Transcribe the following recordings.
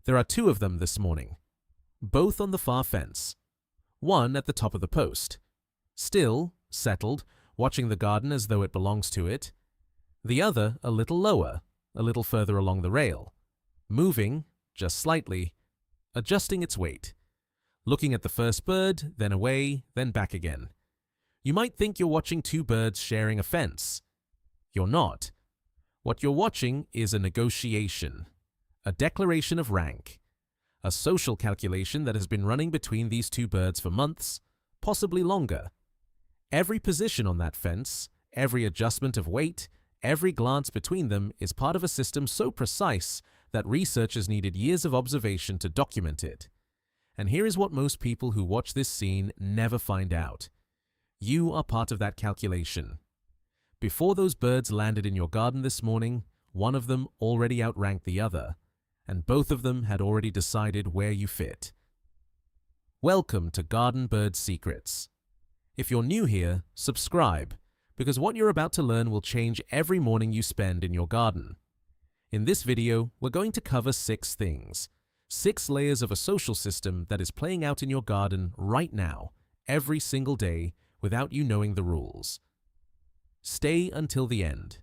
There are two of them this morning, both on the far fence, one at the top of the post, still, settled, watching the garden as though it belongs to it, the other a little lower, a little further along the rail, moving, just slightly, adjusting its weight, looking at the first bird, then away, then back again. You might think you're watching two birds sharing a fence. You're not. What you're watching is a negotiation, a declaration of rank, a social calculation that has been running between these two birds for months, possibly longer. Every position on that fence, every adjustment of weight, every glance between them is part of a system so precise that researchers needed years of observation to document it. And here is what most people who watch this scene never find out. You are part of that calculation. Before those birds landed in your garden this morning, one of them already outranked the other, and both of them had already decided where you fit. Welcome to Garden Bird Secrets. If you're new here, subscribe, because what you're about to learn will change every morning you spend in your garden. In this video, we're going to cover 6 things, 6 layers of a social system that is playing out in your garden right now, every single day, without you knowing the rules. Stay until the end,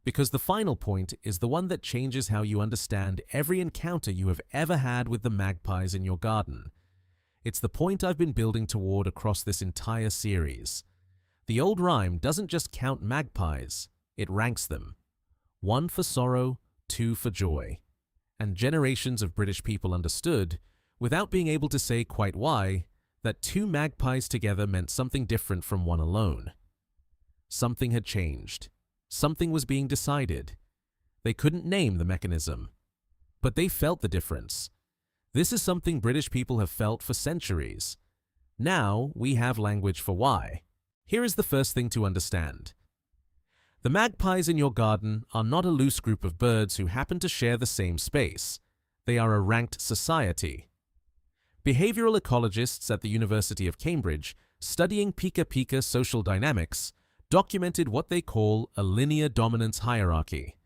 because the final point is the one that changes how you understand every encounter you have ever had with the magpies in your garden. It's the point I've been building toward across this entire series. The old rhyme doesn't just count magpies, it ranks them. 1 for sorrow, 2 for joy. And generations of British people understood, without being able to say quite why, that 2 magpies together meant something different from one alone. Something had changed. Something was being decided. They couldn't name the mechanism, but they felt the difference. This is something British people have felt for centuries. Now we have language for why. Here is the first thing to understand. The magpies in your garden are not a loose group of birds who happen to share the same space. They are a ranked society. Behavioral ecologists at the University of Cambridge, studying pika social dynamics, documented what they call a linear dominance hierarchy,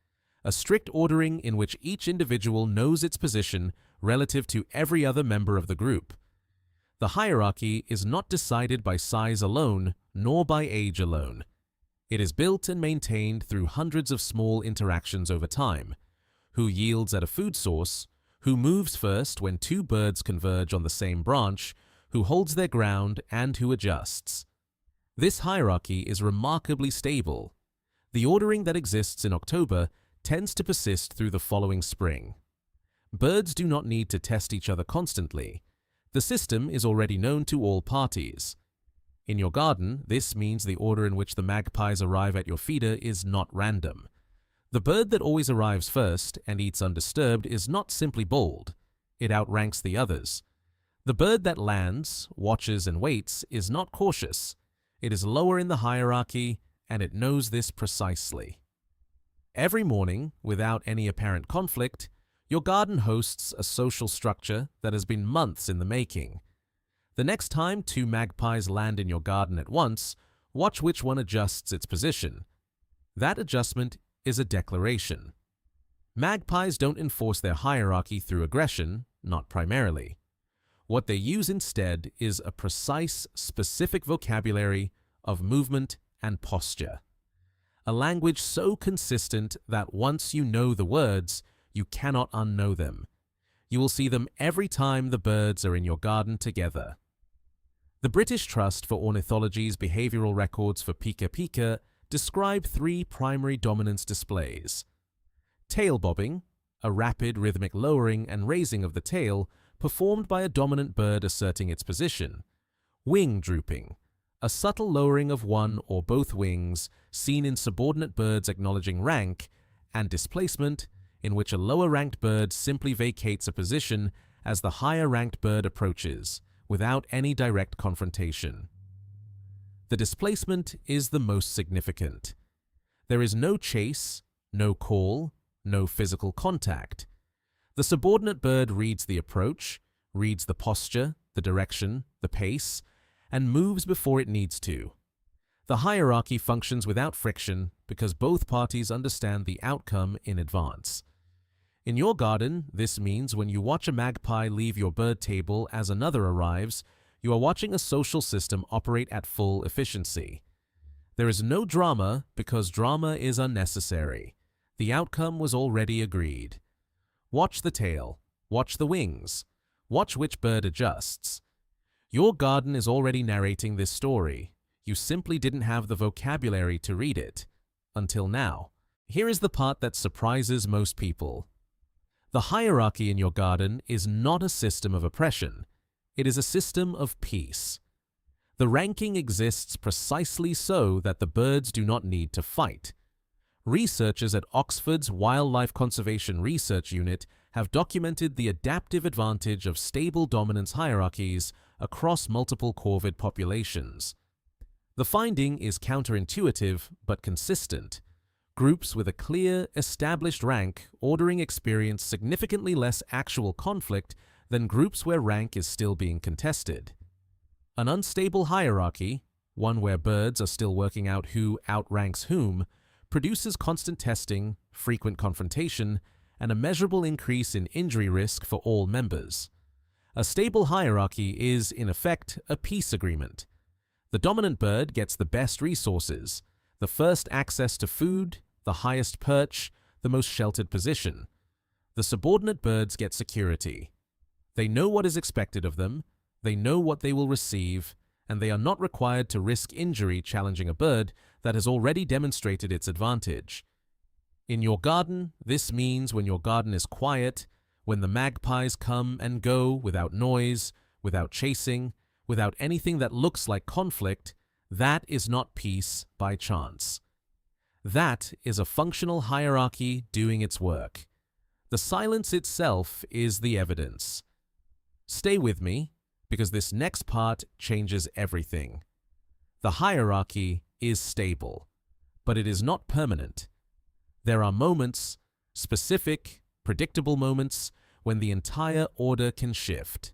a strict ordering in which each individual knows its position relative to every other member of the group. The hierarchy is not decided by size alone, nor by age alone. It is built and maintained through hundreds of small interactions over time. Who yields at a food source, who moves first when 2 birds converge on the same branch, who holds their ground, and who adjusts. This hierarchy is remarkably stable. The ordering that exists in October tends to persist through the following spring. Birds do not need to test each other constantly. The system is already known to all parties. In your garden, this means the order in which the magpies arrive at your feeder is not random. The bird that always arrives first and eats undisturbed is not simply bold. It outranks the others. The bird that lands, watches, and waits is not cautious. It is lower in the hierarchy, and it knows this precisely. Every morning, without any apparent conflict, your garden hosts a social structure that has been months in the making. The next time 2 magpies land in your garden at once, watch which one adjusts its position. That adjustment is a declaration. Magpies don't enforce their hierarchy through aggression, not primarily. What they use instead is a precise, specific vocabulary of movement and posture. A language so consistent that once you know the words, you cannot unknow them. You will see them every time the birds are in your garden together. The British Trust for Ornithology's behavioral records for pika describe 3 primary dominance displays. Tail bobbing, a rapid rhythmic lowering and raising of the tail performed by a dominant bird asserting its position. Wing drooping, a subtle lowering of one or both wings seen in subordinate birds acknowledging rank, and displacement, in which a lower-ranked bird simply vacates a position as the higher-ranked bird approaches, without any direct confrontation. The displacement is the most significant. There is no chase, no call, no physical contact. The subordinate bird reads the approach, reads the posture, the direction, the pace, and moves before it needs to. The hierarchy functions without friction because both parties understand the outcome in advance. In your garden, this means when you watch a magpie leave your bird table as another arrives, you are watching a social system operate at full efficiency. There is no drama because drama is unnecessary. The outcome was already agreed. Watch the tail. Watch the wings. Watch which bird adjusts. Your garden is already narrating this story. You simply didn't have the vocabulary to read it. Until now. Here is the part that surprises most people. The hierarchy in your garden is not a system of oppression. It is a system of peace. The ranking exists precisely so that the birds do not need to fight. Researchers at Oxford's Wildlife Conservation Research Unit have documented the adaptive advantage of stable dominance hierarchies across multiple corvid populations. The finding is counterintuitive but consistent. Groups with a clear, established rank ordering experience significantly less actual conflict than groups where rank is still being contested. An unstable hierarchy, one where birds are still working out who outranks whom, produces constant testing, frequent confrontation, and a measurable increase in injury risk for all members. A stable hierarchy is, in effect, a peace agreement. The dominant bird gets the best resources, the first access to food, the highest perch, the most sheltered position. The subordinate birds get security. They know what is expected of them, they know what they will receive, and they are not required to risk injury challenging a bird that has already demonstrated its advantage. In your garden, this means when your garden is quiet, when the magpies come and go without noise, without chasing, without anything that looks like conflict, that is not peace by chance. That is a functional hierarchy doing its work. The silence itself is the evidence. Stay with me, because this next part changes everything. The hierarchy is stable, but it is not permanent. There are moments, specific, predictable moments, when the entire order can shift.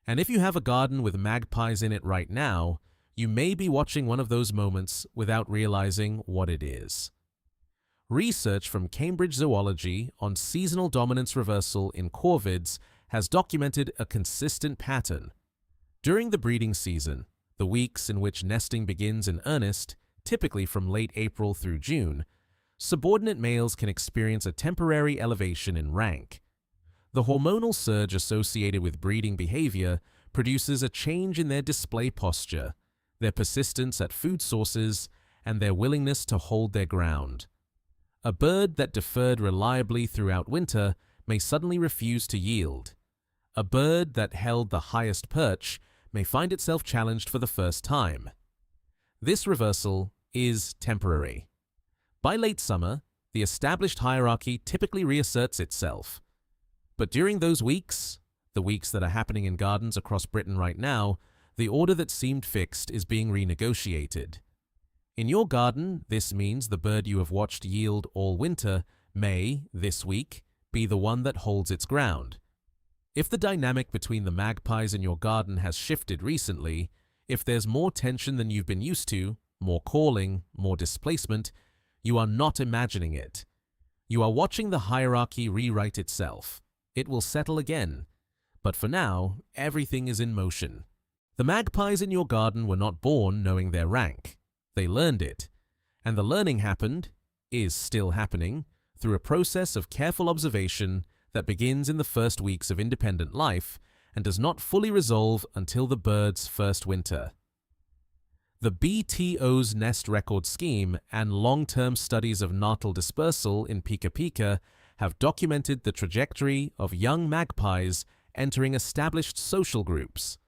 And if you have a garden with magpies in it right now, you may be watching one of those moments without realizing what it is. Research from Cambridge Zoology on seasonal dominance reversal in corvids has documented a consistent pattern. During the breeding season, the weeks in which nesting begins in earnest, typically from late April through June, subordinate males can experience a temporary elevation in rank. The hormonal surge associated with breeding behavior produces a change in their display posture, their persistence at food sources, and their willingness to hold their ground. A bird that deferred reliably throughout winter may suddenly refuse to yield. A bird that held the highest perch may find itself challenged for the first time. This reversal is temporary. By late summer, the established hierarchy typically reasserts itself. But during those weeks, the weeks that are happening in gardens across Britain right now, the order that seemed fixed is being renegotiated. In your garden, this means the bird you have watched yield all winter may, this week, be the one that holds its ground. If the dynamic between the magpies in your garden has shifted recently, if there's more tension than you've been used to, more calling, more displacement, you are not imagining it. You are watching the hierarchy rewrite itself. It will settle again. But for now, everything is in motion. The magpies in your garden were not born knowing their rank. They learned it. And the learning happened, is still happening, through a process of careful observation that begins in the first weeks of independent life and does not fully resolve until the bird's first winter. The BTO's nest record scheme and long-term studies of natal dispersal in Pika Pika have documented the trajectory of young magpies entering established social groups.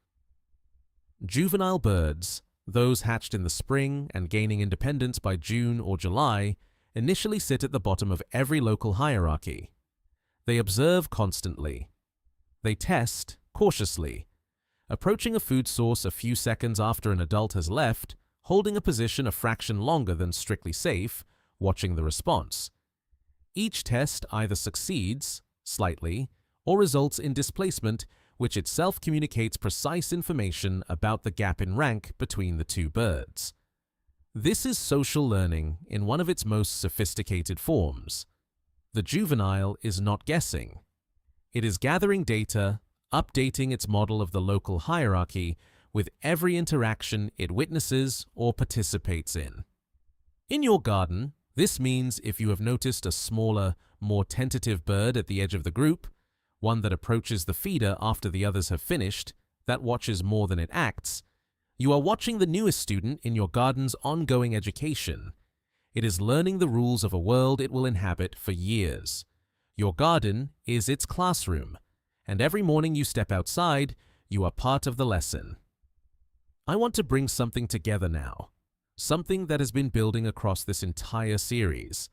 Juvenile birds, those hatched in the spring and gaining independence by June or July, initially sit at the bottom of every local hierarchy. They observe constantly. They test cautiously, approaching a food source a few seconds after an adult has left, holding a position a fraction longer than strictly safe, watching the response. Each test either succeeds, slightly, or results in displacement, which itself communicates precise information about the gap in rank between the two birds. This is social learning in one of its most sophisticated forms. The juvenile is not guessing. It is gathering data, updating its model of the local hierarchy with every interaction it witnesses or participates in. In your garden, this means if you have noticed a smaller, more tentative bird at the edge of the group, one that approaches the feeder after the others have finished, that watches more than it acts, you are watching the newest student in your garden's ongoing education. It is learning the rules of a world it will inhabit for years. Your garden is its classroom, and every morning you step outside, you are part of the lesson. I want to bring something together now, something that has been building across this entire series.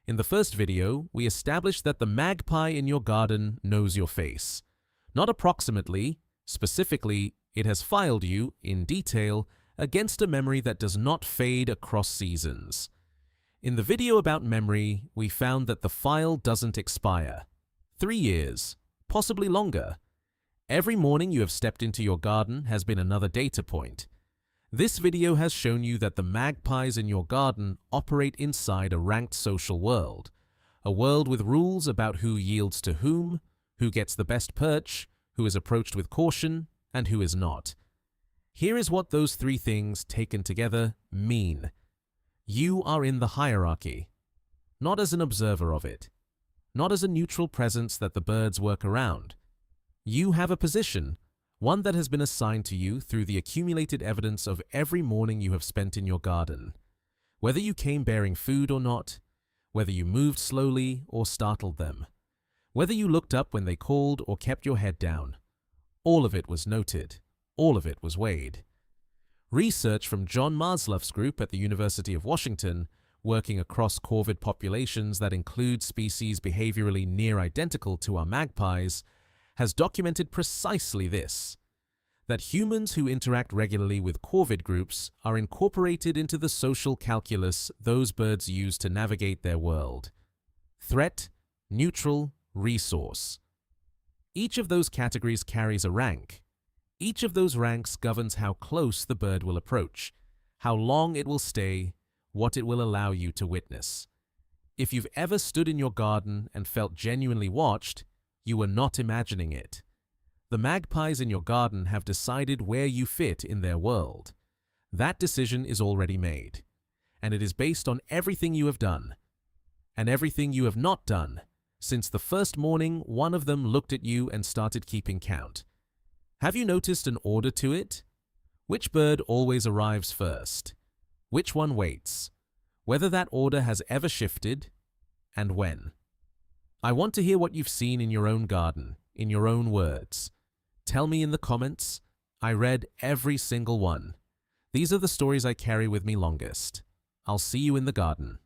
In the first video, we established that the magpie in your garden knows your face. Not approximately, specifically, it has filed you, in detail, against a memory that does not fade across seasons. In the video about memory, we found that the file doesn't expire. 3 years, possibly longer. Every morning you have stepped into your garden has been another data point. This video has shown you that the magpies in your garden operate inside a ranked social world, a world with rules about who yields to whom, who gets the best perch, who is approached with caution, and who is not. Here is what those 3 things, taken together, mean. You are in the hierarchy, not as an observer of it, not as a neutral presence that the birds work around. You have a position, one that has been assigned to you through the accumulated evidence of every morning you have spent in your garden. Whether you came bearing food or not, whether you moved slowly or startled them, whether you looked up when they called or kept your head down, all of it was noted, all of it was weighed. Research from John Marsluff's group at the University of Washington, working across corvid populations that include species behaviorally near identical to our magpies, has documented precisely this, that humans who interact regularly with corvid groups are incorporated into the social calculus those birds use to navigate their world. Threat, neutral, resource. Each of those categories carries a rank. Each of those ranks governs how close the bird will approach, how long it will stay, what it will allow you to witness. If you've ever stood in your garden and felt genuinely watched, you were not imagining it. The magpies in your garden have decided where you fit in their world. That decision is already made, and it is based on everything you have done, and everything you have not done, since the first morning one of them looked at you and started keeping count. Have you noticed an order to it? Which bird always arrives first? Which one waits? Whether that order has ever shifted, and when. I want to hear what you've seen in your own garden, in your own words. Tell me in the comments. I read every single one. These are the stories I carry with me longest. I'll see you in the garden.